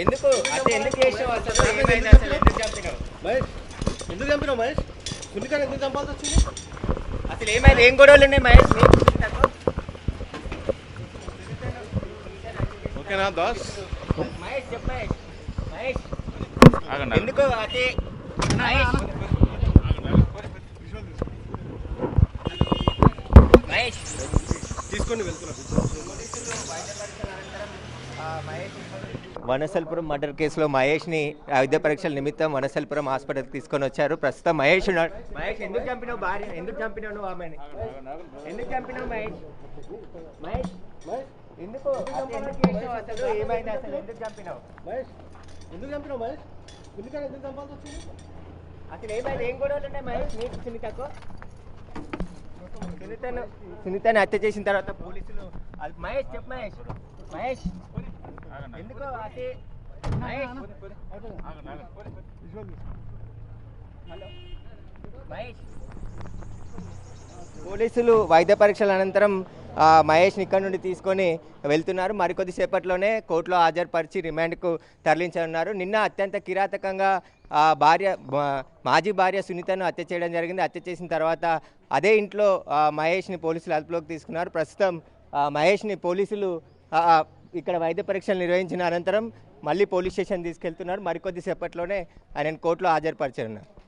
ఎందుకు అసలు ఎందుకు చేసావు? అసలు ఏమైంది? అసలు ఎందుకు చంపినావు మహేష్? ఎందుకు చంపినావు మహేష్? సున్నికాని ఎందుకు చంపాల్సి వచ్చింది? అసలు ఏమైంది? ఏం గొడవలు ఉన్నాయి మహేష్? ఓకేనా దాస్? మహేష్ చెప్పు మహేష్. మహేష్ ఎందుకు అదే మహేష్ మహేష్ తీసుకొని వెళ్తున్నా. వనసల్పురం మర్డర్ కేసులో మహేష్ని వైద్య పరీక్షల నిమిత్తం వనసల్పురం హాస్పిటల్కి తీసుకొని వచ్చారు. ప్రస్తుతం మహేష్ ఉన్నాడు. మహేష్ ఎందుకు చంపినావు భార్య? ఎందుకు చంపినావు నువ్వు ఆమెని? ఎందుకు చంపినావు మహేష్? మహేష్ ఎందుకు ఎందుకు చేసావు? అసలు ఏమైంది? అసలు ఎందుకు చంపినావు మహేష్? ఎందుకు చంపినావు మహేష్? సున్నికాని ఎందుకు చంపాల్సి వచ్చింది? అసలు ఏమైంది? ఏం గొడవలు ఉన్నాయి మహేష్ నీకు సునీతకు? సునీతని హత్య చేసిన తర్వాత పోలీసులు మహేష్ చెప్పు మహేష్. మహేష్ ఎందుకు అదే మహేష్ మహేష్ పోలీసులు వైద్య పరీక్షల అనంతరం మహేష్ని ఇక్కడ నుండి తీసుకొని వెళ్తున్నారు. మరికొద్ది సేపట్లోనే కోర్టులో హాజరుపరిచి రిమాండ్కు తరలించనున్నారు. నిన్న అత్యంత కిరాతకంగా మాజీ భార్య సునీతను హత్య చేయడం జరిగింది. హత్య చేసిన తర్వాత అదే ఇంట్లో మహేష్ని పోలీసులు అదుపులోకి తీసుకున్నారు. ప్రస్తుతం మహేష్ని పోలీసులు ఇక్కడ వైద్య పరీక్షలు నిర్వహించిన అనంతరం మళ్ళీ పోలీస్ స్టేషన్ తీసుకెళ్తున్నారు. మరికొద్ది సేపట్లోనే ఆయన కోర్టులో హాజరుపరిచారు.